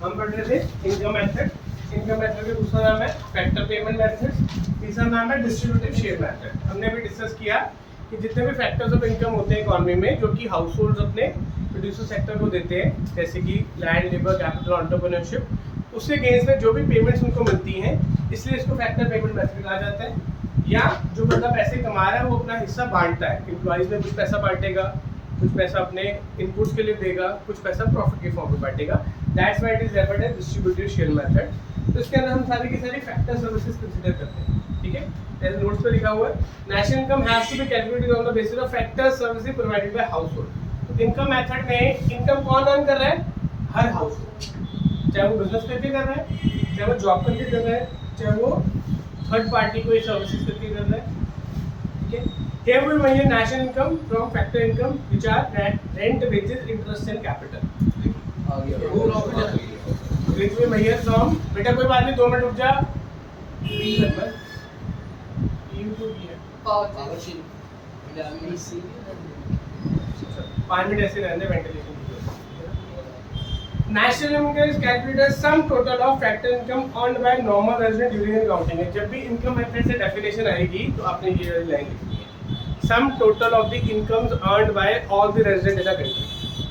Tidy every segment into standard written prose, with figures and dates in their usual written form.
हम पढ़ रहे थे इनकम मेथड। इनकम मेथड का दूसरा नाम है फैक्टर पेमेंट मेथड, तीसरा नाम है डिस्ट्रीब्यूटिव शेयर मेथड। हमने अभी डिस्कस किया कि जितने भी फैक्टर्स ऑफ इनकम होते हैं इकोनॉमी में जो कि हाउस होल्ड अपने प्रोड्यूसर सेक्टर को देते हैं, जैसे कि लैंड, लेबर, कैपिटल, एंटरप्रेन्योरशिप, उसके अगेंस्ट में जो भी पेमेंट्स उनको मिलती हैं, इसलिए इसको फैक्टर पेमेंट मेथड कहा जाता है। या जो बंदा पैसे कमा रहा है वो अपना हिस्सा बांटता है, एम्प्लॉइज में कुछ पैसा बांटेगा, कुछ पैसा अपने इनपुट्स के लिए देगा, कुछ पैसा प्रॉफिट के फॉर्म में बांटेगा। That's why it is referred as distributive share method. तो इसके अंदर हम सारी की सारी फैक्टर सर्विसेज कंसीडर करते हैं, ठीक है। जैसे नोट्स पे लिखा हुआ है, national income has to be calculated on the basis of factor services provided by household. तो इनकम मेथड में इनकम कौन अर्न कर रहा है? हर हाउस होल्ड, चाहे वो बिजनेस करके कर रहा है, चाहे वो जॉब करके कर रहा है, चाहे वो थर्ड पार्टी को ये सर्विसेज करके कर रहा है, ठीक है। Here we measure national income from factor income which are rent, wages, interest and capital. Which we measure from, बेटा कोई बात नहीं, 2 मिनट रुक जा। पाँच मिनट ऐसे रहने ventilation. National income is calculated as sum total of factor income earned by normal resident during accounting. जब भी इनकम मेथड से डेफिनेशन आएगी तो आपने ये लाइन लिखनी है, sum total of the incomes earned bye all the resident in the country,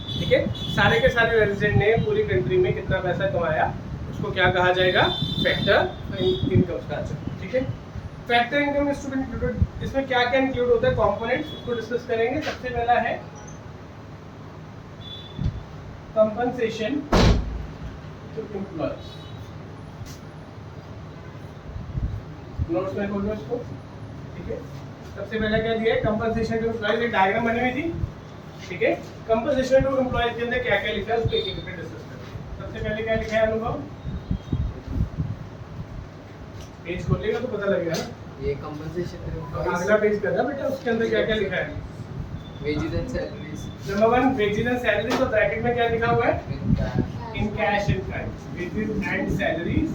ठीक है। सारे के सारे रेजिडेंट ने पूरी कंट्री में कितना पैसा कमाया उसको क्या कहा जाएगा? फैक्टर इनकम्स कहा जाएगा, ठीक है। Factor income is to be included, इसमें क्या क्या इंक्लूड होता है कंपोनेंट्स, उसको डिस्कस करेंगे। सबसे पहला है कंपनसेशन टू एम्प्लॉयज। नोट्स में खोलो इसको, ठीक है। सबसे पहले क्या दिया है? Compensation to employees. एक डायग्राम बनी हुई थी, ठीक है। कंपनसेशन टू एम्प्लॉयज के अंदर क्या क्या लिखा है उसको एक एक करके डिस्कस करेंगे। सबसे पहले क्या लिखा है अनुभव? पेज खोलेगा तो पता लगेगा ना, ये कंपनसेशन। अगला पेज करना बेटा, उसके अंदर क्या क्या लिखा है? Wages and salaries. Number 1 wages and salaries, और ब्रैकेट में क्या लिखा हुआ है? In cash and kind. Wages and salaries,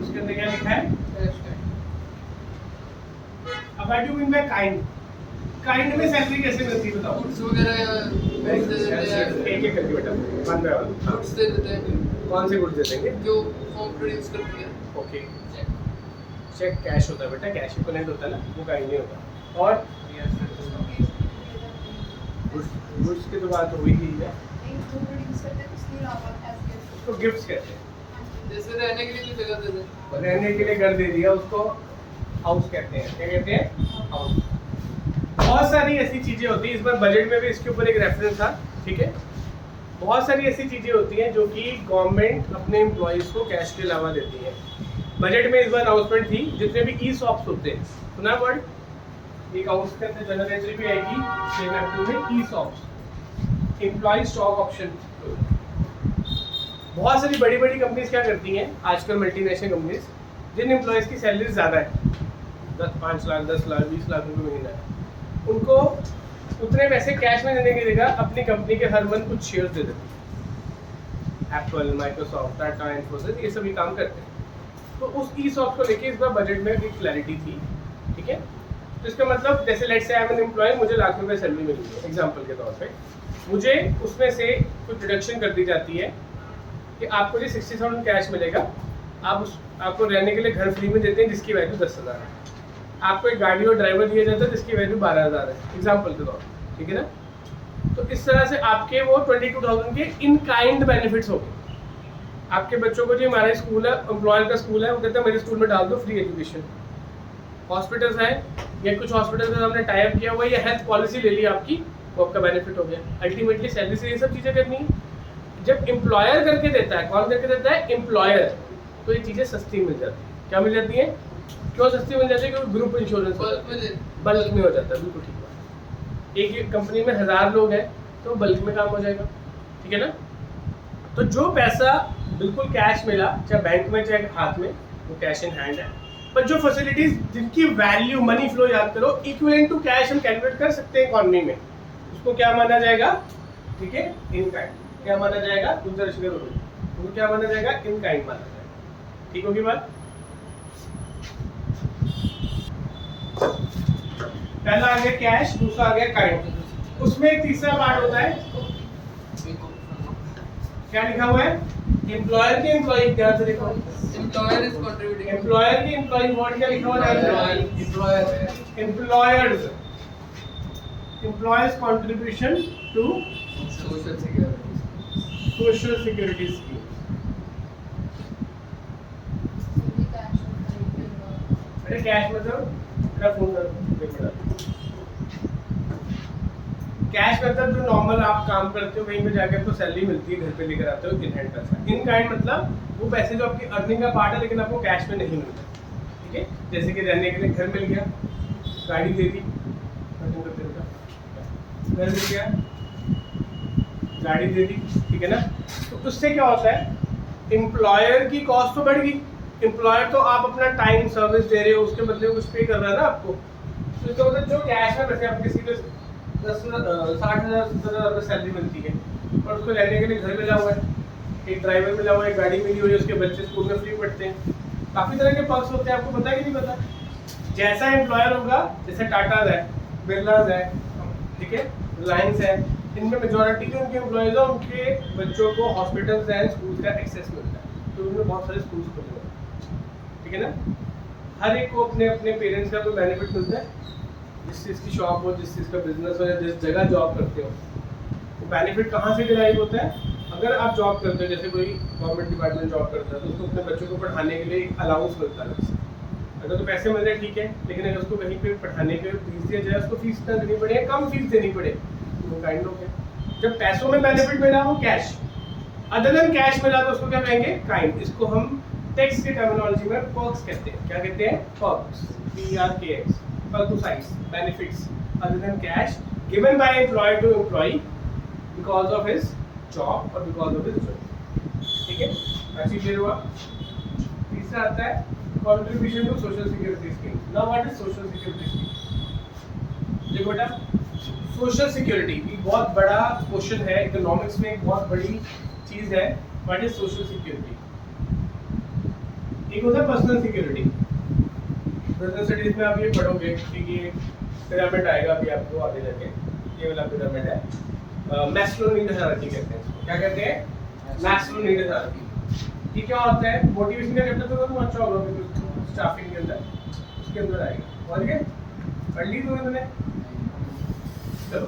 उसके अंदर क्या लिखा है? अब what do mean by kind? Kind में सैलरी कैसे मिलती है बताओ? गुड्स वगैरह एक एक करके बेटा, वन बाय वन। गुड्स दे देते हैं। कौन से गुड्स दे देंगे? जो फॉर्म प्रोड्यूस करती है। ओके, चेक कैश होता है बेटा, कैश इक्विवेलेंट होता है ना, वो काइंड नहीं होता। और गुड्स की तो बात हो ही है, उसको गिफ्ट्स कहते हैं। जैसे रहने के लिए भी जगह दे दे, रहने के लिए घर दे दिया उसको हाउस कहते हैं। क्या कहते हैं? हाउस। बहुत सारी ऐसी चीजें होती हैं, इस बार बजट में भी इसके ऊपर एक रेफरेंस था, ठीक है। बहुत सारी ऐसी चीजें होती हैं जो कि गवर्नमेंट अपने एम्प्लॉइज को कैश के अलावा देती है। बजट में इस बार अनाउंसमेंट थी, जितने भी ई सॉप्स होते हैं, सुना वर्ड? एक हाउस के अंदर जनरल एंट्री भी आएगी, शेयर कैपिटल में ई सॉप्स, एम्प्लॉय स्टॉक ऑप्शन। बहुत सारी बड़ी बड़ी कंपनीज क्या करती हैं आजकल, मल्टीनेशनल कंपनीज, जिन एम्प्लॉयज की सैलरी ज़्यादा है, 5 लाख 10 लाख 20 लाख रुपये महीना है, उनको उतने पैसे कैश में देने की जगह अपनी कंपनी के हर मंथ कुछ शेयर्स दे देते हैं। एप्पल, माइक्रोसॉफ्ट, टाटा, इन्फोसिस, ये सभी काम करते हैं। तो उस ई सॉफ्ट को लेके इस बार बजट में एक क्लैरिटी थी, ठीक है। तो इसका मतलब जैसे let's say I am N employ, मुझे लाख रुपए सैलरी मिली है एग्जांपल के तौर पे, मुझे उसमें से कुछ डिडक्शन कर दी जाती है कि आपको जो 60,000 कैश मिलेगा, आपको रहने के लिए घर फ्री में देते हैं जिसकी वैल्यू 10,000 है, आपको एक गाड़ी और ड्राइवर दिया जाता है जिसकी वैल्यू 12,000 है एग्जाम्पल के तौर पर, ठीक है ना। तो इस तरह से आपके वो 22,000 के इन काइंड बेनिफिट्स हो गए। आपके बच्चों को जो हमारा स्कूल है, एम्प्लॉयर का स्कूल है, वो कहते हैं मेरे स्कूल में डाल दो फ्री एजुकेशन। हॉस्पिटल्स हैं, या कुछ हॉस्पिटल से हमने टाई अप किया हुआ है, या हेल्थ पॉलिसी ले ली आपकी, वो आपका बेनिफिट हो गया। अल्टीमेटली सैलरी से ये सब चीज़ें करनी है। जब एम्प्लॉयर करके देता है, कौन करके देता है? एम्प्लॉयर। तो ये चीज़ें सस्ती मिल जाती है। क्या मिल जाती है? क्यों सस्ती मिल जाती है? क्योंकि ग्रुप इंश्योरेंस बल्क में हो जाता है। बिल्कुल ठीक बात। एक कंपनी में 1000 लोग हैं तो बल्क में काम हो जाएगा, ठीक है ना। तो जो पैसा बिल्कुल कैश मिला, चाहे बैंक में चाहे हाथ में, वो कैश इन हैंड है। पर जो फैसिलिटीज जिनकी वैल्यू, मनी फ्लो याद करो, इक्विवेलेंट टू कैश हम कैलकुलेट कर सकते हैं इकोनॉमी में, उसको क्या माना जाएगा? ठीक है, इन काइंड। क्या माना जाएगा? उनको क्या माना जाएगा? इन काइंड माना जाएगा। ठीक होगी बात? पहला आ गया कैश, दूसरा आ गया काइंड। उसमें एक तीसरा पार्ट होता है, क्या लिखा हुआ है? एम्प्लॉयर की एम्प्लॉई, ध्यान से देखो, Employer is contributing. एम्प्लॉयर की एम्प्लॉई, वर्ड क्या लिखा हुआ है? Employers, employers contribution to Social security. Social security scheme. अरे कैश मतलब मेरा फोन कर, कैश मतलब जो नॉर्मल आप काम करते हो वहीं पे जाके आपको सैलरी मिलती है, घर पे लेकर आते हो इन हैंड पैसा। इन काइंड मतलब वो पैसे जो आपकी अर्निंग का पार्ट है लेकिन आपको कैश में नहीं मिलता, ठीक है। जैसे कि रहने के लिए घर मिल गया, गाड़ी दे दी, घर मिल गया, गाड़ी दे दी, ठीक है ना। तो उससे क्या होता है, एम्प्लॉयर की कॉस्ट तो बढ़ गई, एम्प्लॉयर तो आप अपना टाइम सर्विस दे रहे हो, उसके बदले में कुछ पे कर रहा है ना आपको। तो इसका मतलब जो कैश में पैसे आप किसी को 60,000 70,000 रुपये सैलरी मिलती है और उसको रहने के लिए घर मिला हुआ है, एक ड्राइवर मिला हुआ है, एक गाड़ी मिली हुई है, उसके बच्चे स्कूल में फ्री पढ़ते हैं, काफ़ी तरह के पर्क्स होते हैं, आपको पता है कि नहीं पता। जैसा एम्प्लॉयर होगा, जैसे टाटाज है, बिरलाज है, ठीक है, रिलायंस है, इनमें मेजोरिटी जो उनके एम्प्लॉयज है उनके बच्चों को हॉस्पिटल्स एंड स्कूल्स का एक्सेस मिलता है, तो उनमें बहुत सारे स्कूल्स खुले हुए हैं, ठीक है ना। हर एक को अपने अपने पेरेंट्स का कोई बेनिफिट मिलता है, जिस चीज़ की शॉप हो, जिस चीज़ का बिजनेस हो या जिस जगह जॉब करते हो, वो बेनिफिट कहाँ से डिराइव होता है। अगर आप जॉब करते हो, जैसे कोई गवर्नमेंट डिपार्टमेंट जॉब करता है, तो उसको अपने बच्चों को पढ़ाने के लिए अलाउंस मिलता है, अगर तो पैसे मिल रहे ठीक है, लेकिन अगर उसको कहीं पे पढ़ाने के फीस दिया जाए, उसको फीस इतना देनी पड़े, कम फीस देनी पड़े, तो वो काइंड ऑफ है। जब पैसों में बेनिफिट मिला वो कैश, अदर देन कैश मिला तो उसको क्या कहेंगे, काइंड। इसको हम टैक्स की टर्मिनोलॉजी में पर्क्स कहते हैं। क्या कहते हैं? Perks, PRKS, perquisites, benefits other than cash given by employer to employee because of his job or because of his job, ठीक है। ऐसी क्लियर हुआ। तीसरा आता है contribution to social security scheme। now what is social security scheme? देखो बेटा, social security एक बहुत बड़ा क्वेश्चन है, इकोनॉमिक्स में एक बहुत बड़ी चीज है। what is social security? एक होता है पर्सनल सिक्योरिटी। बिजनेस स्टडीज में आप ये पढ़ोगे कि ये पिरामिड आएगा अभी आपको आगे जाके, ये वाला पिरामिड है, मैस्लो नीड हायरार्की कहते हैं इसको। क्या कहते हैं? Maslow need hierarchy. ये क्या होता है? मोटिवेशन का चैप्टर तो तुम अच्छा होगा बिल्कुल, स्टाफिंग के अंदर उसके अंदर आएगा, समझ गए? पढ़ ली तुमने? चलो,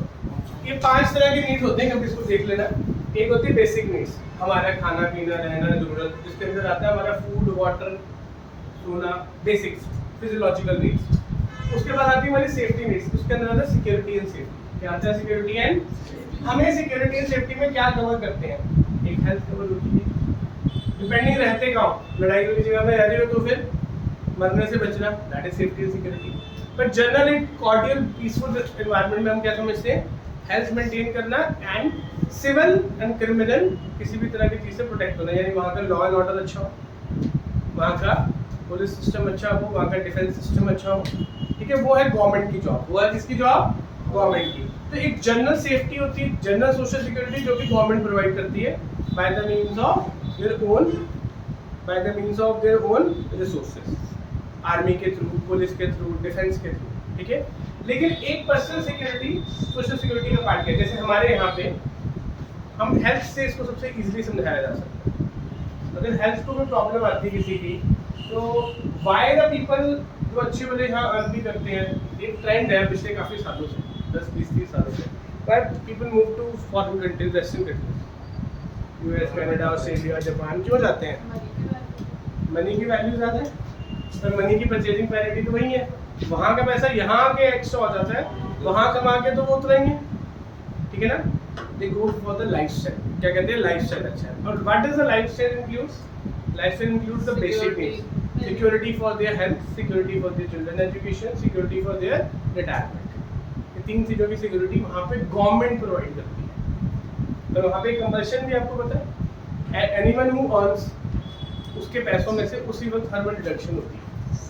ये 5 तरह के नीड्स होते हैं, कभी इसको देख लेना। एक होती है बेसिक नीड्स, हमारा खाना पीना रहना जरूरत, जिसके अंदर आता है हमारा फूड वाटर सोना, बेसिक्स फिजियोलॉजिकल नीड्स। उसके बाद आती है हमारी सेफ्टी नीड्स, उसके अंदर आता है सिक्योरिटी एंड सेफ्टी। क्या आता है? सिक्योरिटी एंड, हमें सिक्योरिटी एंड सेफ्टी में क्या कवर करते हैं? एक हेल्थ कवर होती है, डिपेंडिंग रहते कहाँ, लड़ाई की जगह में रह रहे हो तो फिर मरने से बचना, that is safety and security. But general in cordial peaceful environment में हम क्या समझते हैं? हेल्थ मेंटेन करना एंड सिविल एंड क्रिमिनल किसी भी तरह की चीज से प्रोटेक्ट होना, यानी वहाँ का लॉ एंड ऑर्डर अच्छा हो, वहाँ का पुलिस सिस्टम अच्छा हो, वहाँ का डिफेंस सिस्टम अच्छा हो, ठीक है। वो है गवर्नमेंट की जॉब। वो है किसकी जॉब? गवर्नमेंट की। तो एक जनरल सेफ्टी होती है, जनरल सोशल सिक्योरिटी, जो कि गवर्नमेंट प्रोवाइड करती है by the means of their own resources, army के थ्रू, पुलिस के थ्रू, डिफेंस के थ्रू, ठीक है। लेकिन एक पर्सनल सिक्योरिटी सोशल सिक्योरिटी का पार्ट है। जैसे हमारे यहाँ पे हम हेल्थ से इसको सबसे इजीली समझाया जा सकता है। अगर हेल्थ को कोई प्रॉब्लम आती है किसी की, तो वाई द पीपल जो अच्छे वाले यहाँ अर्न भी करते हैं, एक ट्रेंड है पिछले काफ़ी सालों से, 10-20-30 सालों से, but people move to foreign countries, western countries, US, Canada, Australia, Japan. क्यों जाते हैं? मनी की वैल्यू ज़्यादा है, पर मनी की परचेजिंग पैरिटी तो वही है। वहाँ का पैसा यहाँ के एक्स्ट्रा हो जाता है, वहाँ कमा के तो वो उतरेंगे, ठीक है ना। दे गो फॉर द लाइफस्टाइल। क्या कहते हैं? लाइफस्टाइल अच्छा है। और what is the lifestyle includes? Lifestyle includes the basic needs, security for their health, security for their children education, security for their retirement. ये 3 चीज़ों की सिक्योरिटी वहाँ पे गवर्नमेंट प्रोवाइड करती है। तो वहाँ पे कंपल्शन भी आपको पता है, एनीवन हु अर्न्स, उसके पैसों में से उसी वक्त हर बार डिडक्शन होती है,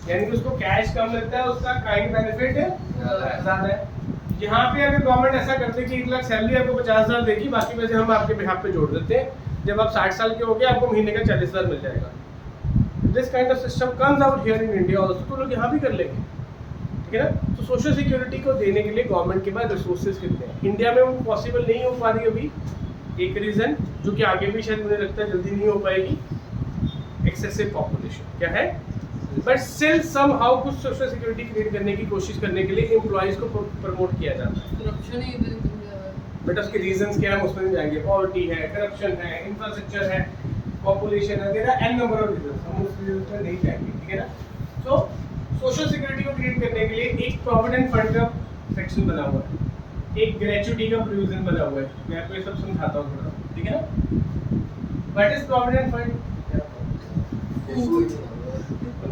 यानी कि उसको कैश कम लगता है, उसका काइंड बेनिफिट ज़्यादा है। यहाँ पे अगर गवर्नमेंट ऐसा करते है कि 1 लाख सैलरी आपको 50,000 देगी, बाकी पैसे हम आपके बिहाफ पे जोड़ देते हैं, जब आप 60 साल के हो गए आपको महीने का 40,000 मिल जाएगा। This kind of system comes out here in India also, तो लोग यहाँ भी कर लेंगे, ठीक है ना। तो सोशल सिक्योरिटी को देने के लिए गवर्नमेंट के पास रिसोर्सेज कितने हैं? इंडिया में वो पॉसिबल नहीं हो पा रही अभी, एक रीजन जो कि आगे भी शायद मुझे लगता है जल्दी नहीं हो पाएगी, एक्सेसिव पॉपुलेशन क्या है, बट स्टिल समहाउ कुछ सोशल सिक्योरिटी क्रिएट करने की कोशिश करने के लिए एम्प्लॉयज को प्रमोट किया जाता है। करप्शन ही इधर इतनी ज्यादा है। बट उसके रीजंस क्या है हम उसमें नहीं जाएंगे, पॉवर्टी है, करप्शन है, इंफ्रास्ट्रक्चर है, पॉपुलेशन है, there are n number of reasons, हम उस रीजंस पर नहीं जाएंगे, ठीक है ना। सो सोशल सिक्योरिटी को क्रिएट करने के लिए एक प्रोविडेंट फंड का सेक्शन बना हुआ है, एक ग्रेचुइटी का प्रोविजन बना हुआ है, मैं आपको ये सब समझाता हूँ थोड़ा, ठीक है ना। What is provident fund?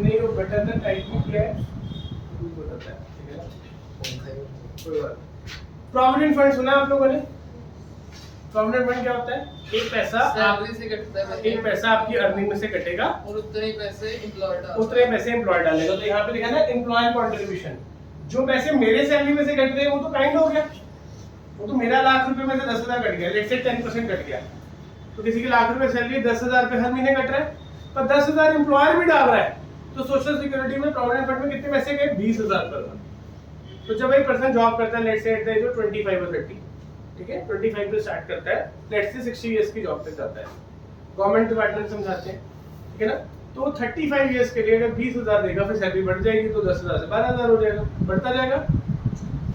नहीं वो बटन का टाइप में क्या है वो बताता है, ठीक है ना, कोई बात। प्रोविडेंट फंड सुना आप लोगों ने? प्रोविडेंट फंड क्या होता है? एक पैसा सैलरी से कटता है, एक पैसा आपकी अर्निंग में से कटेगा और उतने ही पैसे एम्प्लॉयर डालता है। उतने पैसे एम्प्लॉय डालेगा। तो यहाँ पे लिखा है ना एम्प्लॉय कंट्रीब्यूशन, जो पैसे मेरे सैलरी में से कट रहे हैं वो तो काइंड हो गया, वो तो मेरा लाख रुपए में से 10,000 कट गया, लेट्स से 10% कट गया, तो किसी की लाख रुपए सैलरी 10,000 रुपए हर महीने कट रहा है, पर 10,000 एम्प्लॉयर भी डाल रहा है, तो सोशल सिक्योरिटी में प्रोविडेंट फंड में कितने पैसे गए? 20,000 पर मंथ। तो जब एक पर्सन जॉब करता है, let's say at the age of 25 और 30, ठीक है, 25 से स्टार्ट करता है, लेट्स से 60 इयर्स की जॉब तक जाता है, गवर्नमेंट डिपार्टमेंट समझाते हैं, ठीक है ना। तो 35 इयर्स के लिए अगर 20,000 देगा, फिर सैलरी बढ़ जाएगी तो 10,000 से 12,000 हो जाएगा, बढ़ता जाएगा।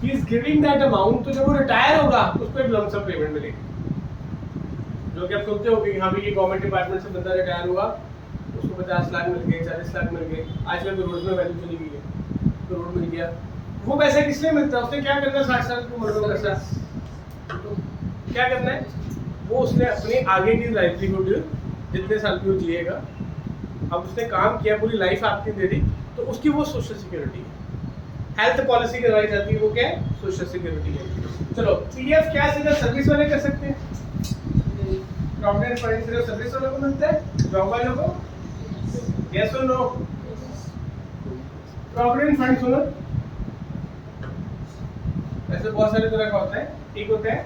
He is giving that amount, तो जब वो रिटायर होगा उसको एक लमसम पेमेंट मिलेगी, जो कि आप सुनते हो कि हाँ भी ये गवर्नमेंट डिपार्टमेंट से बंदा रिटायर हुआ, उसको 50 लाख मिल गए, 40 लाख मिल गए, आजकल तो रोड में वैल्यू चली गई है, तो रोड मिल गया। वो पैसा किस लिए मिलता है? उसने क्या करना है 60 साल की उम्र में पैसा, तो क्या करना है वो उसने अपने आगे की लाइवलीहुड जितने साल की वो जिएगा, अब उसने काम किया, पूरी लाइफ आपकी दे दी, तो उसकी वो सोशल सिक्योरिटी है। हेल्थ पॉलिसी करवाई जाती है, वो क्या है? सोशल सिक्योरिटी है। चलो पीएफ क्या सिर्फ सर्विस वाले कर सकते हैं? प्रोविडेंट फंड सिर्फ सर्विस वालों को मिलता है, जॉब वालों को? यस और नो? प्रोविडेंट फंड सुनो, ऐसे बहुत सारे तरह का होता है। एक होता है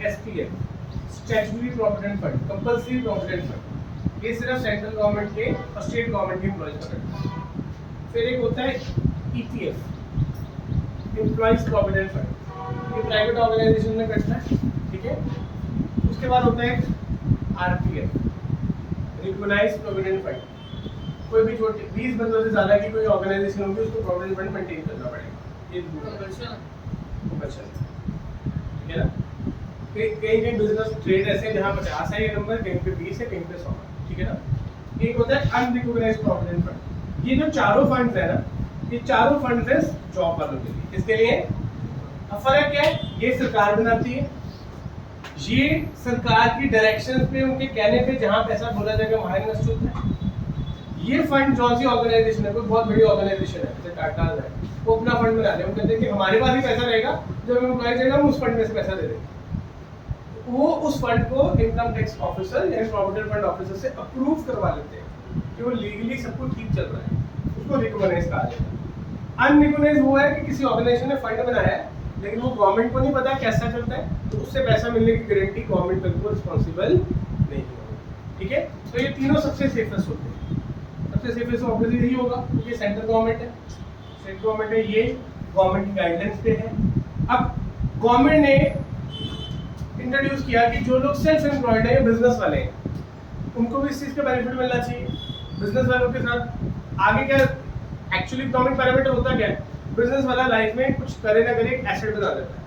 SPF, statutory provident fund, compulsory provident fund, ये सिर्फ सेंट्रल गवर्नमेंट के और स्टेट गवर्नमेंट के एम्प्लॉयज का करता है। फिर एक होता है ईपीएफ, एम्प्लॉयज प्रोविडेंट फंड, ये प्राइवेट ऑर्गेनाइजेशन में करता है, ठीक है। उसके बाद होता है आरपीएफ, रिकॉग्नाइज्ड प्रोविडेंट फंड, कोई भी छोटी 20 बंदों से ज्यादा की कोई ऑर्गेनाइजेशन होगी उसको प्रोविडेंट फंड मेंटेन करना पड़ेगा, ये कंपल्शन, ठीक है ना। कहीं बिजनेस ट्रेड ऐसे जहाँ 50 है ये नंबर, कहीं पे 20 है, कहीं पे 100 है, ठीक है ना। एक होता है अनरिकॉग्नाइज्ड प्रोविडेंट फंड, ये जो चारों फंड्स है ना, ये चारों फंड्स है जॉब वालों के लिए। इसके लिए अब फर्क क्या है? ये सरकार बनाती है, ये सरकार की डायरेक्शन पे, उनके कहने पे जहाँ पैसा बोला जाएगा वहाँ इन्वेस्ट होता है। ये फंड जो सी ऑर्गेनाइजेशन है, कोई बहुत बड़ी ऑर्गेनाइजेशन है जैसे टाटा है, वो अपना फंड बना ले, वो कहते हैं कि हमारे पास ही पैसा रहेगा, जब एम्प्लॉय जाएगा हम उस फंड में से पैसा दे देंगे। वो उस फंड को इनकम टैक्स ऑफिसर या प्रोविडेंट फंड ऑफिसर से अप्रूव करवा लेते हैं कि वो लीगली सब कुछ ठीक चल रहा है, उसको रिकॉग्नाइज कहा जाता है। अनरिकॉग्नाइज वो है कि किसी ऑर्गेनाइजेशन ने फंड बनाया है लेकिन वो गवर्नमेंट को नहीं पता कैसा चलता है, तो उससे पैसा मिलने की गारंटी गवर्नमेंट बिल्कुल रिस्पॉन्सिबल नहीं होगी, ठीक है। तो ये तीनों सबसे सेफेस्ट होते हैं। सबसे सेफेस्ट ऑब्वियसली यही होगा क्योंकि सेंट्रल गवर्नमेंट है, स्टेट गवर्नमेंट है, ये गवर्नमेंट की गाइडलाइंस पे है। अब गवर्नमेंट ने इंट्रोड्यूस किया कि जो लोग सेल्फ एम्प्लॉयड है या बिजनेस वाले हैं, उनको भी इस चीज़ का बेनिफिट मिलना चाहिए। बिजनेस वालों के साथ आगे क्या एक्चुअली इकोनॉमिक पैरामीटर होता क्या है? बिजनेस वाला लाइफ में कुछ करे ना करे एक एसेट बना लेता है,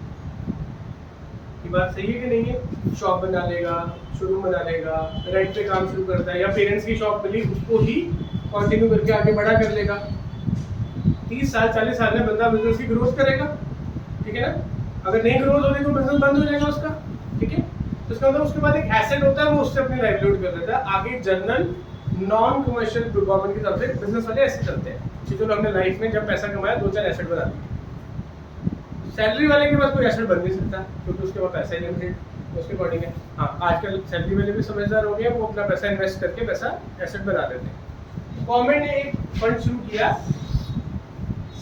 ये बात सही है कि नहीं है? शॉप बना लेगा, शोरूम बना लेगा, रेंट पे काम शुरू करता है, या पेरेंट्स की शॉप मिली उसको ही कंटिन्यू करके आगे बड़ा कर लेगा। 30 साल 40 साल में बंदा बिजनेस की ग्रोथ करेगा, ठीक है ना। अगर नहीं ग्रोथ होगी तो बिजनेस बंद हो जाएगा उसका, ठीक है। तो इसका मतलब उसके बाद एक एसेट होता है, वो उससे अपनी लाइवलीहुड कर लेता है। आगे जनरल नॉन कमर्शियल गवर्नमेंट की तरफ से बिजनेस वाले ऐसे चलते हैं कि जो हमने लाइफ में जब पैसा कमाया 2-4 एसेट बना दिए। सैलरी वाले के पास कोई एसेट बन नहीं सकता क्योंकि उसके पास पैसा ही लिमिटेड, उसके अकॉर्डिंग है। हाँ, आजकल सैलरी वाले भी समझदार हो गए, वो अपना पैसा इन्वेस्ट करके पैसा एसेट बना देते हैं। गवर्नमेंट ने एक फंड शुरू किया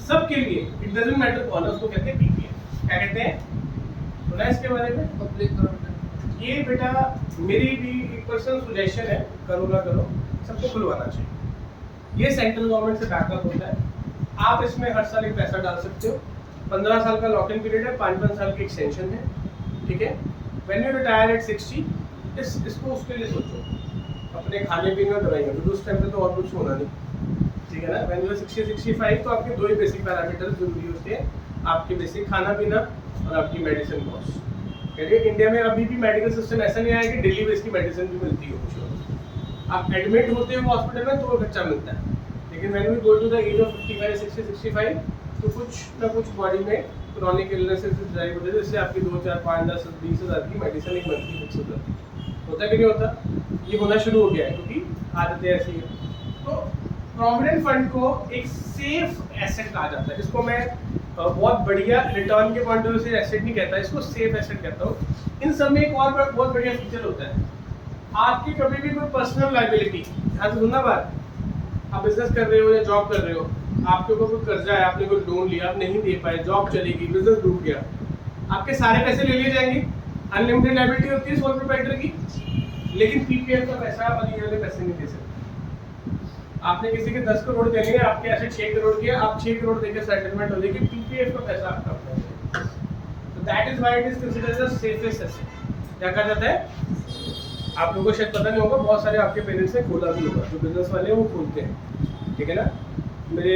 सबके लिए, इट डजंट मैटर कौन है, उसको कहते हैं पीपीएफ। क्या कहते हैं? सुना है इसके बारे में? Public provident. ये बेटा मेरी भी एक पर्सनल सजेशन है, करो ना करो सबको खुलवाना चाहिए। ये सेंट्रल गवर्नमेंट से बैकअप होता है, आप इसमें हर साल एक पैसा डाल सकते हो। 15 साल का लॉक इन पीरियड है, 5-5 साल की एक्सटेंशन है, ठीक है। व्हेन यू रिटायर एट 60, इसको उसके लिए सोचो, अपने खाने पीने और दवाइयों में, तो उस टाइम पे तो और कुछ होना नहीं, ठीक है ना। व्हेन यू आर 60-65 तो आपके दो ही बेसिक पैरामीटर जरूरी होते हैं, आपके बेसिक खाना पीना और आपकी मेडिसिन कॉस्ट। करिए इंडिया में अभी भी मेडिकल सिस्टम ऐसा नहीं आया कि डेली बेस की मेडिसिन भी मिलती हो कुछ लोग, आप एडमिट होते हो हॉस्पिटल में तो खर्चा मिलता है, लेकिन when we go to the age of 55, 60, 65 तो कुछ ना कुछ बॉडी में क्रॉनिक इलनेसेस ड्राइव होते हैं, जिससे आपकी 2, 4, 5, 10, 20 हज़ार की मेडिसिन एक मंथ की फिक्स हो जाती है। होता कि नहीं होता? ये होना शुरू हो गया है क्योंकि आदतें ऐसी है। तो प्रोविडेंट फंड को एक सेफ एसेट कहा जाता है, इसको मैं बहुत बढ़िया रिटर्न के पॉइंट ऑफ व्यू से एसेट नहीं कहता, इसको सेफ एसेट कहता हूँ। इन सब में एक और बहुत बढ़िया फीचर होता है, आपकी कभी भी कोई पर्सनल लाइबिलिटी, ध्यान से सुनना बात, आप बिजनेस कर रहे हो या जॉब कर रहे हो, आपके ऊपर कोई कर्जा है, आपने कोई लोन लिया, आप नहीं दे पाए, जॉब चलेगी, बिजनेस डूब गया, आपके सारे पैसे ले लिए जाएंगे। अनलिमिटेड लाइबिलिटी होती है सोल प्रोप्राइटर की, लेकिन पीपीएफ का पैसा आप ये वाले पैसे नहीं दे सकते। आपने किसी के 10 करोड़ देने हैं, आपके ऐसे 6 करोड़ के, आप 6 करोड़ देकर सेटलमेंट हो जाएगी, पीपीएफ का पैसा आपका अपना है। तो that is why it is considered the safest asset. क्या कहा जाता है? आप लोगों को शायद पता नहीं होगा, बहुत सारे आपके पेरेंट्स ने खोला भी होगा, जो बिजनेस वाले हैं वो खोलते हैं, ठीक है ना। मेरे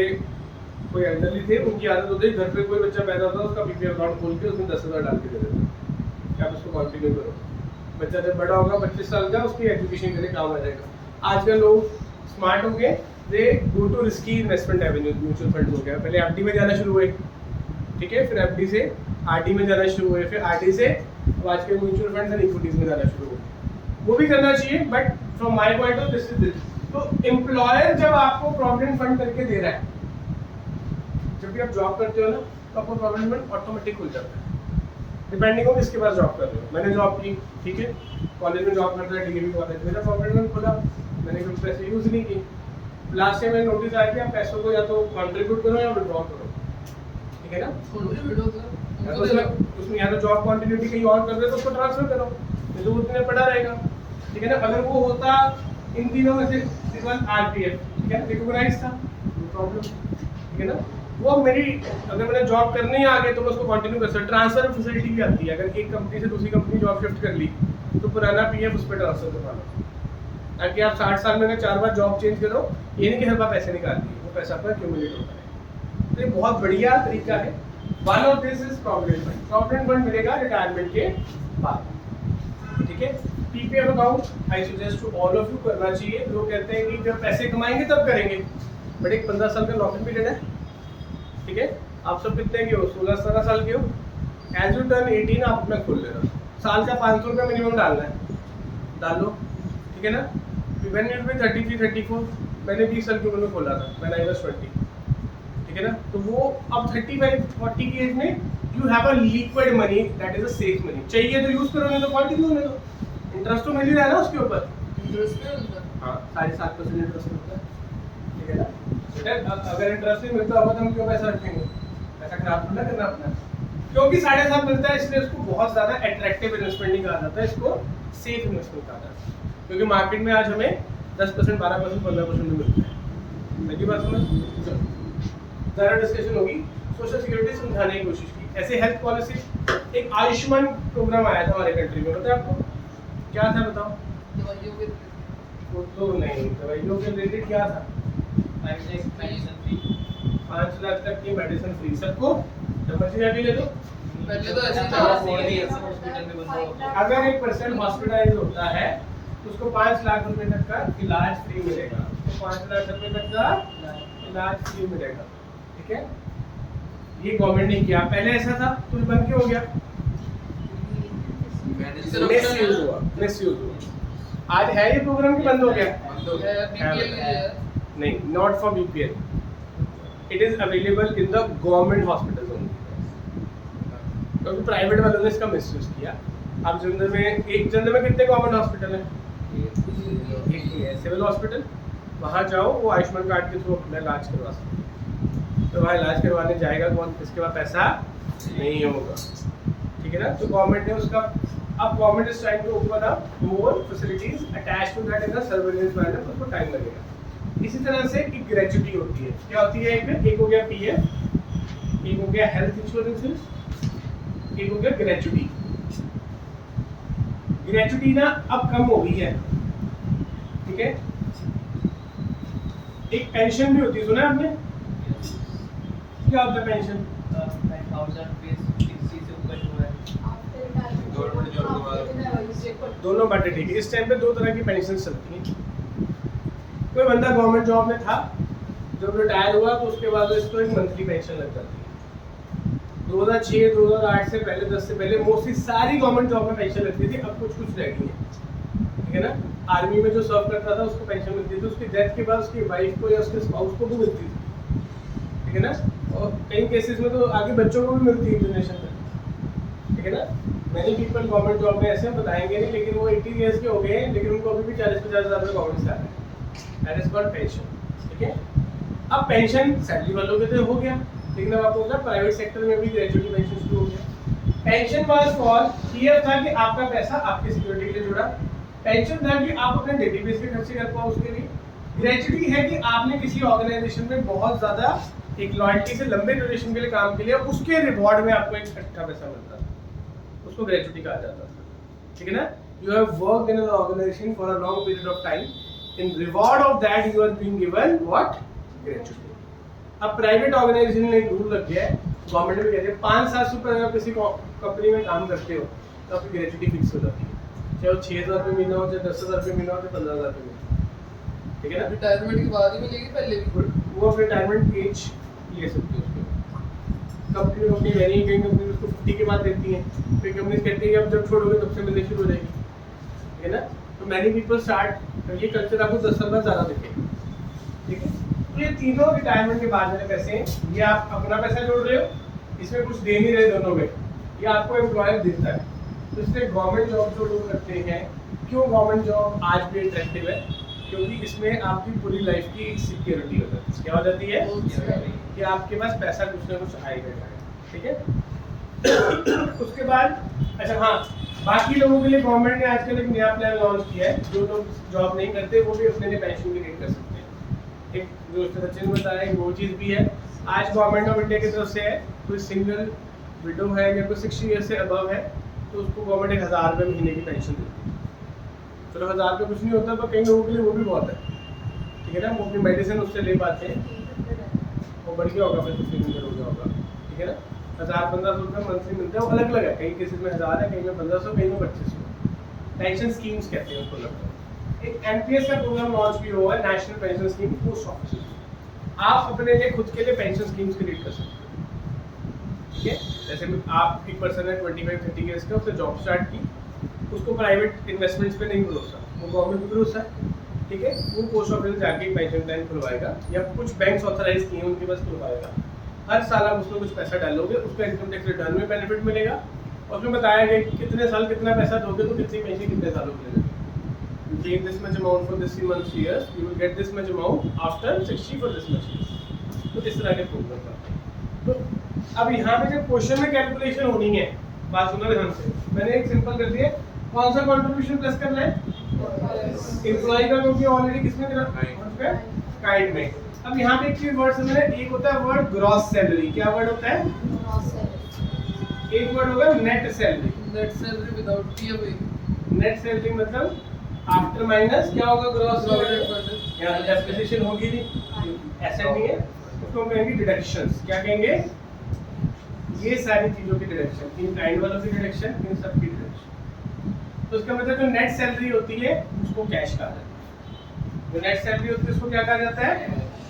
कोई एल्डरली थे, उनकी आदत होती है घर पे कोई बच्चा पैदा होता है उसका पीपीएफ अकाउंट खोल के उसमें 10,000 डाल के दे देते हैं कि आप उसको कंटिन्यू करो, बच्चा जब बड़ा होगा 25 साल का उसकी एजुकेशन के लिए काम आ जाएगा। आजकल लोग स्मार्ट हो गए, they go to risky investment avenues, mutual fund हो गया, पहले एफडी में जाना शुरू हुए, ठीक है, फिर एफडी से आरडी में जाना शुरू हुए, फिर आरडी से आज के म्यूचुअल फंड एंड इक्विटीज में जाना शुरू हुए। वो भी करना चाहिए, but from my point of this is this. तो एम्प्लॉयर जब आपको प्रोविडेंट फंड करके दे रहा है, जब भी आप जॉब करते हो ना, तो आपको प्रोविडेंट फंड ऑटोमेटिक खुल जाता है, डिपेंडिंग ऑन किसके पास जॉब कर रहे हो। मैंने जॉब की, ठीक है, कॉलेज में जॉब करता है, डिग्री कॉलेज, मेरा प्रोविडेंट फंड खुला, मैंने कुछ पैसे यूज नहीं किए। लास्ट टाइम मैंने नोटिस आया कि आप पैसों को या तो कंट्रीब्यूट करो या विड्रॉ करो, ठीक है ना। उसमें या तो जॉब कंटिन्यूटी कहीं और कर रहे हो तो उसको ट्रांसफर करो, नहीं तो उतने पड़ा रहेगा, ठीक है ना। अगर वो होता इन तीनों में से सिर्फ आरपीएफ, ठीक है, रिकॉग्नाइज था, प्रॉब्लम, ठीक है ना। वो मेरी, अगर मैंने जॉब करनी है आगे तो मैं उसको कंटिन्यू कर सकता। ट्रांसफर फैसिलिटी भी आती है, अगर एक कंपनी से दूसरी कंपनी जॉब शिफ्ट कर ली तो पुराना पीएफ उस पर ट्रांसफर करवा लो, ताकि आप 60 साल में अगर 4 बार जॉब चेंज करो, ये नहीं कि हर बार पैसे निकाल दिए, वो पैसा आपका एक्यूमुलेट होता है। तो ये बहुत बढ़िया तरीका है। One of this is provident fund. Provident fund मिलेगा रिटायरमेंट के बाद, ठीक है। PPF account I suggest to all of you करना चाहिए। लोग कहते हैं कि जब पैसे कमाएंगे तब करेंगे, बट एक 15 साल का लॉकिंग पीरियड है, ठीक है। आप सब कितने के हो? 16-17 साल के हो। एज यू टर्न 18 आप अपना खोल लेना, साल का 500 रुपया मिनिमम डालना है, डाल लो, ठीक है ना। व्हेन यू बी 33-34, मैंने 20 साल की उम्र में खोला था, व्हेन आई वाज 20, ठीक है ना। तो वो अब 35-40 की एज में you have a liquid money, that is a safe money. चाहिए तो यूज करो, नहीं तो कंटिन्यू होने दो, इंटरेस्ट तो मिल ही रहा है ना उसके ऊपर। हाँ, 7.5% इंटरेस्ट मिलता है, ठीक है ना। अगर इंटरेस्ट नहीं मिलता होगा तो हम क्यों पैसा रखेंगे? पैसा खराब थोड़ा करना अपना, क्योंकि 7.5 मिलता है इसलिए इसको बहुत ज्यादा अट्रैक्टिव इन्वेस्टमेंट नहीं कहा जाता है, इसको सेफ इन्वेस्टमेंट कहा जाता है। क्योंकि मार्केट में आज हमें 10%, 12%, 15% में मिलता है। मेरी बात समझ, ज़्यादा डिस्कशन होगी। सोशल सिक्योरिटी समझाने की कोशिश की, ऐसे हेल्थ पॉलिसी, एक आयुष्मान प्रोग्राम आया था हमारे कंट्री में, पता है आपको क्या था? बताओ। वो तो नहीं, दवाइयों के रिलेटेड क्या था? 5 लाख तक की मेडिसिन फ्री सबको, जब मर्जी जाके ले लो। पहले तो ऐसे अगर एक पर्सन हॉस्पिटलाइज होता है तो उसको 5 लाख रुपए तक का इलाज फ्री मिलेगा, तो 5 लाख रुपए तक का इलाज फ्री मिलेगा, ठीक है। ये गवर्नमेंट ने किया, पहले ऐसा था तो ये बंद क्यों हो गया? मिसयूज हुआ। आज है ये प्रोग्राम कि बंद हो गया? नहीं, not for BPL, it is available in the government hospitals only, क्योंकि प्राइवेट वालों ने इसका मिसयूज किया। आप जंदर में, एक जंदर में कितने गवर्नमेंट हॉस्पिटल हैं? एक ही है, सिविल हॉस्पिटल। वहाँ जाओ, वो आयुष्मान कार्ड के थ्रू अपना इलाज करवा सकते हैं। तो वहाँ इलाज करवाने जाएगा कौन? इसके बाद पैसा नहीं होगा, ठीक है ना। तो गवर्नमेंट ने उसका, अब government is trying to open up more facilities attached to that in the surveillance manner, तो उसको टाइम लगेगा। इसी तरह से एक ग्रेच्युटी होती है। क्या होती है? एक हो गया पीएफ, एक हो गया हेल्थ इंश्योरेंसेस, एक हो गया ग्रेच्युटी। ग्रेचुटी ना अब कम हो गई है, ठीक है। एक पेंशन भी होती है, सुना है आपने? क्या होता है पेंशन? दोनों बातें ठीक है। इस टाइम पे दो तरह की पेंशन चलती हैं। कोई बंदा गवर्नमेंट जॉब में था, जब रिटायर हुआ तो उसके बाद इसको एक मंथली पेंशन लग जाती है। 2006 2008 से पहले, 10 से पहले मोस्टली सारी गवर्नमेंट जॉब में पेंशन लगती थी। अब कुछ कुछ रह गई है, ठीक है ना। आर्मी में जो सर्व करता था उसको पेंशन मिलती थी, उसकी डेथ के बाद उसकी वाइफ को या उसके स्पाउस को भी मिलती थी, ठीक है ना। और कई केसेस में तो आगे बच्चों को भी मिलती है जनरेशन में, ठीक है ना। मैनी पीपल गवर्नमेंट जॉब में ऐसे बताएंगे नहीं, लेकिन वो 80 ईयर्स के हो गए हैं, लेकिन उनको अभी भी 40-50 हज़ार रुपये गवर्नमेंट से आ रहा है। दैट इज कॉल्ड पेंशन, ठीक है। अब पेंशन सैलरी वालों के तो हो गया, लेकिन अब आपको प्राइवेट सेक्टर में भी ग्रेजुएटी पेंशन शुरू हो गया। पेंशन वाज फॉर, क्लियर था कि आपका पैसा आपकी सिक्योरिटी के लिए जुड़ा। पेंशन था कि आप अपने डेली बेस पे खर्चे कर पाओ उसके लिए। ग्रेजुएटी है कि आपने किसी ऑर्गेनाइजेशन में बहुत ज्यादा एक लॉयल्टी से लंबे ड्यूरेशन के लिए काम के लिए, उसके रिवॉर्ड में आपको एक इकट्ठा पैसा मिलता था, उसको ग्रेजुएटी कहा जाता था, ठीक है ना। You have worked in an organisation for a long period of time, in reward of that you are being given what, gratuity. अब प्राइवेट ऑर्गेनाइजेशन में एक रूल लग गया है, गवर्नमेंट भी कहते हैं 5-7 से ऊपर अगर किसी कंपनी में काम करते हो तो आपकी ग्रेजुएटी फिक्स हो जाती है, चाहे वो 6,000 रुपये महीना हो, चाहे 10,000 रुपये महीना हो, चाहे 15,000 रुपये महीना, ठीक है ना। रिटायरमेंट के बाद ही मिलेगी, पहले भी वो अपने रिटायरमेंट एज ले सकते हो उसको। कंपनी वेरी, कई कंपनी उसको 50 के बाद देती है, कई कंपनी कहती है कि अब जब छोड़ोगे तब से मिलनी शुरू हो जाएगी, ठीक है ना। तो मैनी पीपल स्टार्ट, ये कल्चर आपको 10 साल बाद ज़्यादा दिखेगा, ठीक है। तो ये तीनों रिटायरमेंट के बाद वाले पैसे हैं, ये आप अपना पैसा जोड़ रहे हो, इसमें कुछ दे नहीं रहे दोनों में, ये आपको एम्प्लॉयर देता है। तो इसलिए गवर्नमेंट जॉब जो लोग करते हैं, क्यों गवर्नमेंट जॉब आज भी अट्रैक्टिव है, क्योंकि इसमें आपकी पूरी लाइफ की एक सिक्योरिटी हो जाती है। क्या हो जाती है कि आपके पास पैसा कुछ ना कुछ आएगा, ठीक है। उसके बाद अच्छा हाँ, बाकी लोगों के लिए गवर्नमेंट ने आजकल एक नया प्लान लॉन्च किया है, जो लोग जॉब नहीं करते वो भी अपने लिए पेंशन क्रिएट कर सकते हैं। एक जो सचिन ने बताया वो चीज़ भी है। आज गवर्नमेंट ऑफ इंडिया की तरफ से है, कोई सिंगल विडो है या कोई 60 ईयर से अबव है तो उसको गवर्नमेंट 1,000 रुपये महीने की पेंशन देती है। चलो 1,000 रुपये कुछ नहीं होता, पर कई लोगों के लिए वो भी बहुत है, ठीक है ना। वो अपनी मेडिसिन उससे ले पाते हैं, वो बढ़ गया होगा, फिर कुछ नहीं हो गया होगा, ठीक है ना। 1,000-1,500 रुपये मंथली मिलता है, वो अलग अलग है, कई केसेस में 1,000 है, कहीं में 1,500, कहीं में 2,500। पेंशन स्कीम्स कहते हैं उसको लगता है। एक एनपीएस का प्रोग्राम लॉन्च भी हुआ है, national pension scheme, post office. आप अपने लिए खुद के लिए पेंशन स्कीम्स क्रिएट कर सकते हो, ठीक है। जैसे आप एक पर्सन है 25-30 ईयर्स का, उसने जॉब स्टार्ट की, उसको प्राइवेट इन्वेस्टमेंट्स पे नहीं भरोसा, वो गवर्नमेंट पे भरोसा है, ठीक है। वो पोस्ट ऑफिस जाके पेंशन प्लान खुलवाएगा या कुछ बैंक्स ऑथराइज किए हैं उनके पास खुलवाएगा। हर साल आप उसमें कुछ पैसा डालोगे, उसका इनकम टैक्स रिटर्न में बेनिफिट मिलेगा, और उसमें बताया गया कि कितने साल कितना पैसा दोगे तो कितनी पेंशन कितने सालों के लिए। Take this much amount for this much years, you will get this much amount after 60 for this much years। तो इस तरह के प्रोग्राम करते हैं। तो अब यहाँ पे जब क्वेश्चन में कैलकुलेशन होनी है, बात सुनो ध्यान से, मैंने एक सिंपल कर दिया, कौन सा कंट्रीब्यूशन प्लस करना है, एम्प्लॉय का, क्योंकि ऑलरेडी किसमें करा, काइंड में। अब यहाँ पे एक चीज वर्ड समझना, एक होता है वर्ड ग्रॉस सैलरी, क्या वर्ड होता है, एक वर्ड होगा net salary. Net salary without PF. Net salary मतलब आफ्टर माइनस क्या होगा, ग्रॉस सैलरी, यहाँ डेफिनेशन होगी नहीं, एसेट नहीं है, उसको हम कहेंगे डिडक्शंस। क्या कहेंगे, ये सारी चीजों की डिडक्शन, इन काइंड वालों की डिडक्शन, इन सब की डिडक्शन। तो इसका मतलब जो नेट सैलरी होती है उसको कैश कहा जाता है। जो नेट सैलरी होती है उसको क्या कहा जाता है,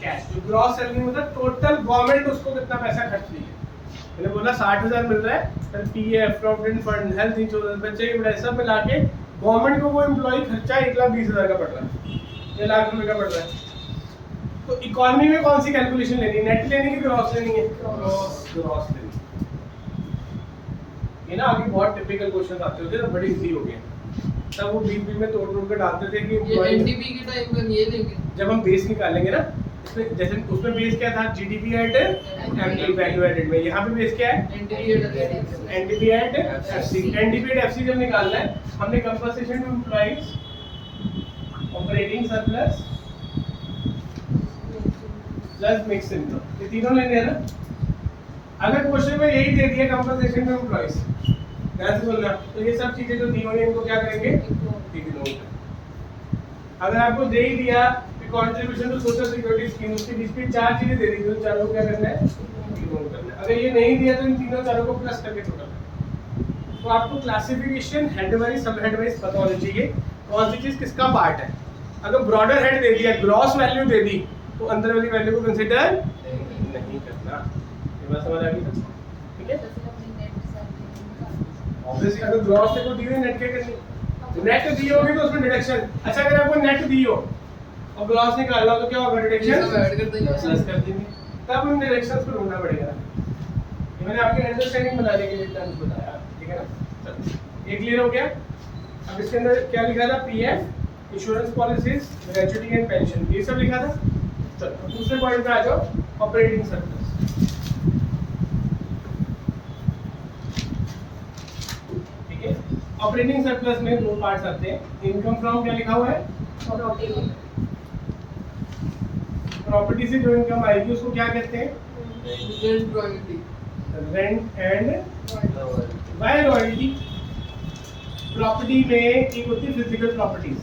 कैश। जो ग्रॉस सैलरी मतलब टोटल गवर्नमेंट उसको कितना पैसा खर्च रही है। मैंने बोला 60,000 मिल रहा है, फिर PF, provident fund, health insurance, बच्चे की सब मिला के गवर्नमेंट को वो एम्प्लॉय खर्चा 1,20,000 का पड़ रहा है, 1 लाख रुपए का पड़ रहा है। तो इकोनॉमी में कौन सी कैलकुलेशन लेनी है, नेट लेनी कि ग्रॉस लेनी है, ग्रॉस लेनी। ये ना आगे बहुत टिपिकल क्वेश्चन आते होते हैं, बड़े इजी हो गए, तब वो बीच में तोड़ के डालते थे कि ये एनडीपी के टाइम में ये लेंगे, जब हम बेस निकालेंगे ना, इसमें जैसे उसमें बेस क्या था, GDP at MD value added में, यहाँ पे बेस क्या है, NDP at FC. NDP at FC जब निकालना है, हमने compensation to employees, operating surplus plus mix income, ये तीनों लेने हैं ना। अगर क्वेश्चन में यही दे दिया कंपनसेशन टू एम्प्लॉइज, ध्यान से सुनना। तो ये सब चीजें जो दी हुई हैं इनको क्या करेंगे, इग्नोर करेंगे। अगर आपको दे ही दिया कि contribution to social security scheme, उसके बीच में चार चीजें दे दी, तो चारों को क्या करना है, इग्नोर करना है। अगर ये नहीं दिया तो इन तीनों चारों को प्लस करके टोटल। तो आपको क्लासिफिकेशन हेड वाइज सब हेड वाइज पता होना चाहिए कौन सी चीज किसका पार्ट है। अगर ब्रॉडर हेड दे दिया, ग्रॉस वैल्यू दे दी, तो अंदर वाली वैल्यू को कंसीडर नहीं करना। ये बात समझ आ गई? ठीक है। ऑब्वियसली अगर ग्रॉस देखो दी हुई, नेट क्या करनी, नेट दी होगी तो उसमें डिडक्शन। अच्छा अगर आपको नेट दी हो और ग्रॉस निकालना हो तो क्या होगा, डिडक्शन सब ऐड कर देंगे, प्लस कर देंगे। तब उन डिडक्शंस को ढूंढना पड़ेगा। ये मैंने आपकी अंडरस्टैंडिंग बनाने के लिए इतना कुछ बताया, ठीक है ना। चलो ये क्लियर हो गया। अब इसके अंदर क्या लिखा था, PF, insurance policies, gratuity and pension, ये सब लिखा था। चलो दूसरे पॉइंट पे आ जाओ, ऑपरेटिंग सरप्लस। ठीक है, ऑपरेटिंग सरप्लस में दो पार्ट्स आते हैं। इनकम फ्रॉम क्या लिखा हुआ है, प्रॉपर्टी से जो इनकम आएगी उसको क्या कहते हैं, rent and by royalty. Property में एक होती है फिजिकल प्रॉपर्टीज,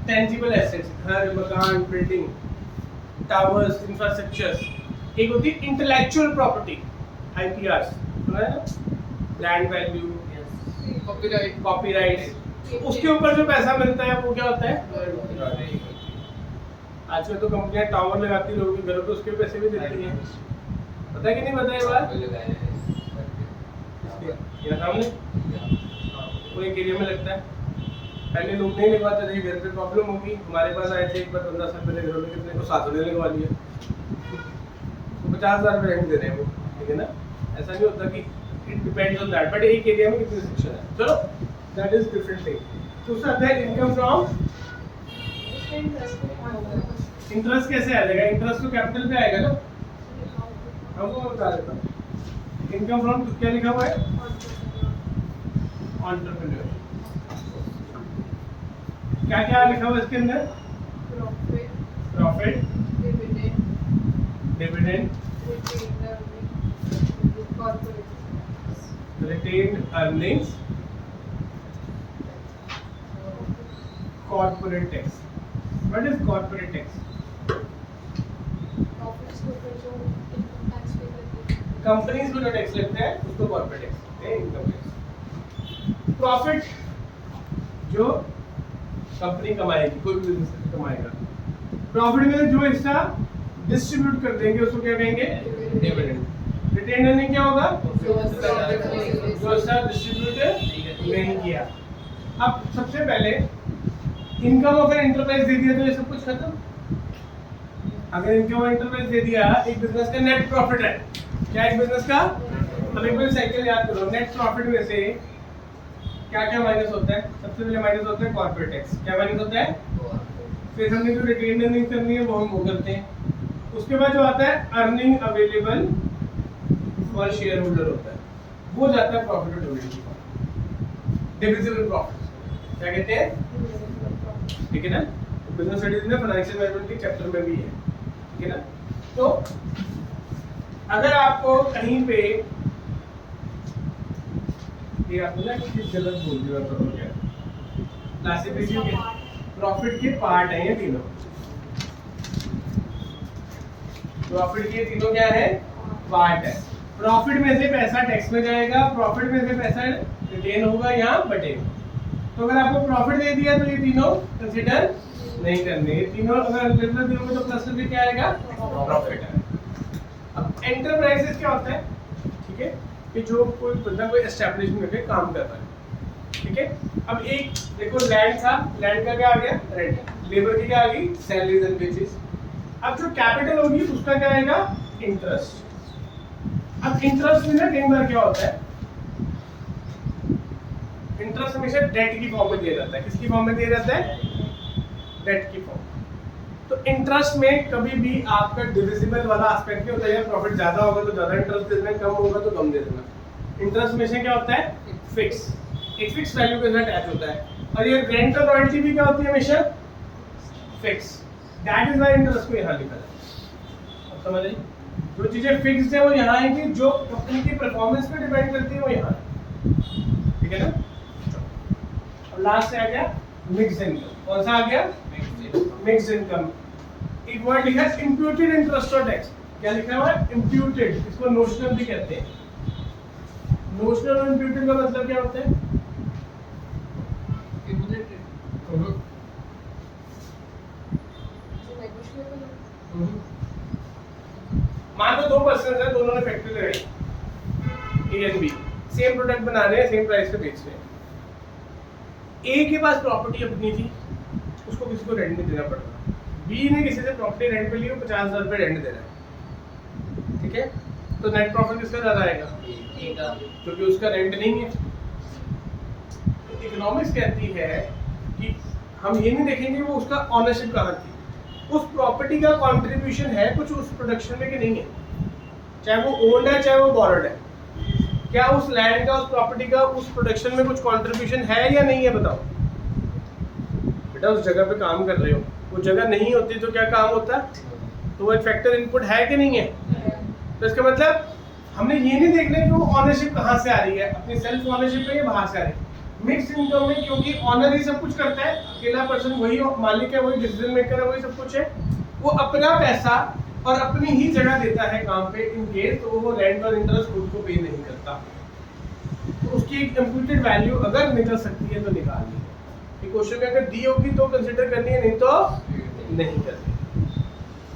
टेंजिबल एसेट्स, घर, मकान, बिल्डिंग, टावर्स, इंफ्रास्ट्रक्चर्स। एक होती है इंटेलेक्चुअल प्रॉपर्टी, आईपीआर, सुना है ना, लैंड वैल्यू, कॉपीराइट। उसके ऊपर जो पैसा मिलता है वो क्या होता है, आजकल तो कंपनियां टावर लगाती है लोगों के घरों पे, उसके पैसे भी देती हैं। पता है कि नहीं पता है बात? यहाँ सामने वो एक एरिया में लगता है। पहले लोग नहीं लगवाते थे, घर पे प्रॉब्लम होगी, हमारे पास आए थे एक बार 15 साल पहले, घरों में कितने को 700 लगवा लिया, तो 50,000 रुपये रेंट दे रहे हैं वो, ठीक है ना। ऐसा नहीं होता कि it depends on that, but एक एरिया में कितनी सेक्शन है, चलो दैट इज डिफरेंट थिंग। दूसरा आता है इनकम फ्रॉम इंटरेस्ट। कैसे आ जाएगा, इंटरेस्ट तो कैपिटल पे आएगा ना, हमको बता देता हूँ। इनकम फ्रॉम क्या लिखा हुआ है, एंटरप्रेन्योर। क्या क्या लिखा हुआ है इसके अंदर, profit, dividend, retained earnings, corporate tax. What is corporate tax? Companies को जो टैक्स लगता है उसको कॉर्पोरेट टैक्स कहते हैं, इनकम टैक्स। प्रॉफिट जो कंपनी कमाएगी, कोई भी बिजनेस कमाएगा, प्रॉफिट में जो हिस्सा डिस्ट्रीब्यूट कर देंगे उसको क्या कहेंगे, डिविडेंड। रिटेन अर्निंग क्या होगा, जो हिस्सा डिस्ट्रीब्यूट नहीं किया। अब सबसे पहले इनकम ऑफ एन एंटरप्राइज दे दिया तो ये सब कुछ खत्म। अगर इनकम ऑफ एंटरप्राइज दे दिया, एक बिजनेस का नेट प्रॉफिट है, क्या एक बिजनेस का, अब एक बार साइकिल याद करो, नेट प्रॉफिट में से क्या क्या माइनस होता है, सबसे पहले माइनस होता है कॉर्पोरेट टैक्स। क्या माइनस होता है, फिर हमने जो रिटेन अर्निंग करनी है वो हम वो करते हैं। उसके बाद जो आता है earning available for share holder होता है, वो जाता है प्रॉफिट और डिविडेंड, डिविजिबल प्रॉफिट क्या कहते हैं, ठीक है ना। बिजनेस स्टडीज में फाइनेंशियल मैनेजमेंट के चैप्टर में भी है, ठीक है ना। तो अगर आपको कहीं पे ये आपने ना कुछ गलत बोल दिया तो क्या, क्लासिफिकेशन के प्रॉफिट के पार्ट हैं ये तीनों, प्रॉफिट के तीनों क्या है, पार्ट है। प्रॉफिट में से पैसा टैक्स में जाएगा, प्रॉफिट में से पैसा रिटेन होगा या बटेगा। तो अगर आपको प्रॉफिट दे दिया तो ये तीनों कंसीडर नहीं करने, ये तीनों अगर डिविडेंड दोगे तो प्लस करके क्या आएगा, प्रॉफिट है। अब एंटरप्राइजेस क्या होता है, ठीक है, कि जो कोई बंदा कोई एस्टैब्लिशमेंट करके काम कर रहा है, ठीक है। अब एक देखो लैंड था, लैंड का क्या आ गया, रेंट, लेबर की क्या आ गई, सैलरीज एंड वेजेस। अब जो कैपिटल होगी उसका क्या आएगा, इंटरेस्ट। अब इंटरेस्ट में ना कई बार क्या होता है, इंटरेस्ट हमेशा डेट की फॉर्म में दिया जाता है। किसकी फॉर्म में दिया जाता है, डेट की फॉर्म। तो इंटरेस्ट में कभी भी आपका डिविजिबल वाला एस्पेक्ट क्या होता है, प्रॉफिट ज्यादा होगा तो ज्यादा इंटरेस्ट दे देना, कम होगा तो कम दे देना। इंटरेस्ट हमेशा क्या होता है, फिक्स, एक फिक्स वैल्यू के साथ अटैच होता है। और ये रेंट और रॉयल्टी भी क्या होती है, हमेशा fix. That is why interest को यहाँ लिखा जाता है। अब समझ आई, जो चीजें फिक्स्ड है वो यहाँ है कि जो कंपनी की परफॉर्मेंस पे डिपेंड करती है वो यहाँ है, ठीक है ना। अब लास्ट से आ गया मिक्स्ड इनकम। कौन सा आ गया? Mixed income. एक वर्ड लिखा है इम्प्यूटेड इंटरेस्ट और टैक्स। क्या लिखा हुआ है? इम्प्यूटेड। इसको नोशनल भी कहते हैं। नोशनल और इम्प्यूटेड का मतलब क्या होता है? मान लो दो पर्सन है, दोनों ने फैक्ट्री लगाई A and B, same product बना रहे हैं, सेम प्राइस पे बेच रहे हैं। ए के पास प्रॉपर्टी अपनी थी, उसको किसी को रेंट नहीं देना पड़ रहा। बी ने किसी से प्रॉपर्टी रेंट पे ली, वो 50,000 रुपये रेंट दे रहा है, ठीक है। तो नेट प्रॉफिट किसका ज्यादा आएगा? क्योंकि उसका रेंट नहीं है। तो इकोनॉमिक्स कहती है कि हम ये नहीं देखेंगे वो उसका ऑनरशिप कहाँ थी, उस प्रॉपर्टी का कंट्रीब्यूशन है कुछ उस प्रोडक्शन में कि नहीं है, चाहे वो ओन्ड है चाहे वो बॉरोड है। क्या उस लैंड का, उस प्रॉपर्टी का, उस प्रोडक्शन में कुछ कंट्रीब्यूशन है या नहीं है? बताओ बेटा, उस जगह पे काम कर रहे हो, वो जगह नहीं होती तो क्या काम होता? तो वो एक फैक्टर इनपुट है कि नहीं है? तो इसका मतलब हमने ये नहीं देखना कि वो ऑनरशिप कहाँ से आ रही है, अपनी सेल्फ ऑनरशिप है या बाहर से आ रही है। मिक्स इनकम में क्योंकि ऑनर ही सब कुछ करता है, अकेला पर्सन वही मालिक है, वही डिसीजन मेकर है, वही सब कुछ है, वो अपना पैसा और अपनी ही जगह देता है काम पे इन केस, तो वो रेंट और इंटरेस्ट खुद को पे नहीं करता। तो उसकी एक इम्प्यूटेड वैल्यू अगर निकल सकती है तो निकालनी है। ये क्वेश्चन में अगर दी होगी तो कंसिडर करनी है, नहीं तो नहीं करनी,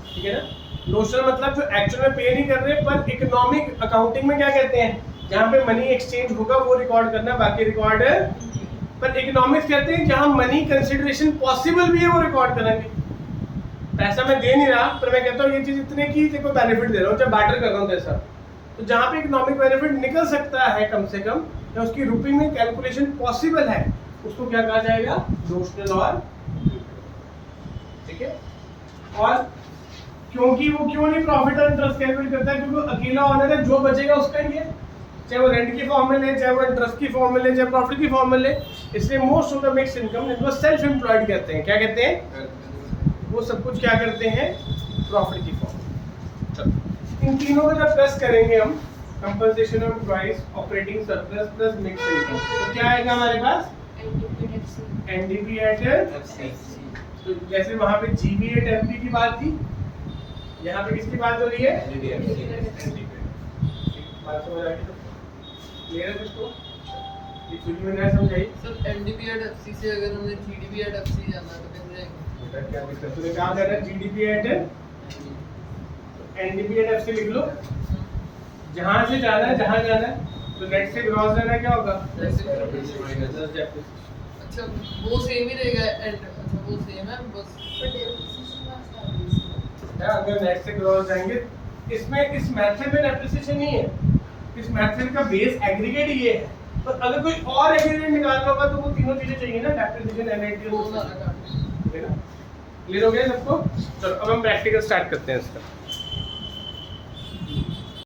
ठीक है ना। नोशनल मतलब जो एक्चुअल में पे नहीं कर रहे, पर इकोनॉमिक अकाउंटिंग में क्या कहते हैं, जहाँ पे मनी एक्सचेंज होगा वो रिकॉर्ड करना, बाकी रिकॉर्ड है। पर इकोनॉमिक्स कहते हैं जहाँ मनी कंसिडरेशन पॉसिबल भी है वो रिकॉर्ड करेंगे। पैसा मैं दे नहीं रहा, पर मैं कहता हूँ ये चीज इतने की देखो बेनिफिट दे रहा हूँ, चाहे बार्टर कर रहा हूँ कैसा, तो जहाँ पे इकोनॉमिक बेनिफिट निकल सकता है कम से कम, या उसकी रुपये में कैलकुलेशन पॉसिबल है, उसको क्या कहा जाएगा? नोशनल और, ठीक है। और क्योंकि वो क्यों नहीं प्रॉफिट और इंटरेस्ट कैलकुलेट करता है, क्योंकि अकेला ऑनर है, जो बचेगा उसका ही है, चाहे वो रेंट की फॉर्म में ले, चाहे वो इंटरेस्ट की फॉर्म में ले, चाहे प्रॉफिट की फॉर्म में ले। इसलिए most of the mixed income इनको सेल्फ एम्प्लॉयड कहते हैं। क्या कहते हैं? वो सब कुछ क्या करते हैं? प्रॉफिट की फॉर्म। चलो इन तीनों को जब प्लस करेंगे हम, compensation of employees, operating surplus plus mixed income, तो क्या आएगा हमारे पास? NDP at FC. तो जैसे वहां पे जीबी एट एमपी की बात थी, यहाँ पे किसकी बात हो रही है? एनडीपी। बात समझ आ गई? क्लियर है इसको? ये शुरू में ना समझाई सर। एनडीपी एट एफसी से अगर हमने जीडीपी एट एफसी जाना तो कैसे जाएगा? बेटा क्या दिक्कत है? कहां जा रहा है? GDP at NDP at FC लिख लो। जहां से जाना है, जहां जाना है, तो नेट से ग्रॉस जाना क्या होगा? अच्छा वो सेम ही रहेगा एंड, अच्छा वो सेम है बस। अगर नेट से ग्रॉस जाएंगे, इसमें इस मेथड में डेप्रिसिएशन नहीं है, इस मेथड का बेस एग्रीगेट ये है। पर अगर कोई और एग्रीगेट निकालना होगा तो वो तीनों चीजें चाहिए ना, डेप्रिसिएशन, एनआईटी, वो सारा काम। क्लियर हो गया सबको? चलो अब हम प्रैक्टिकल स्टार्ट करते हैं इसका।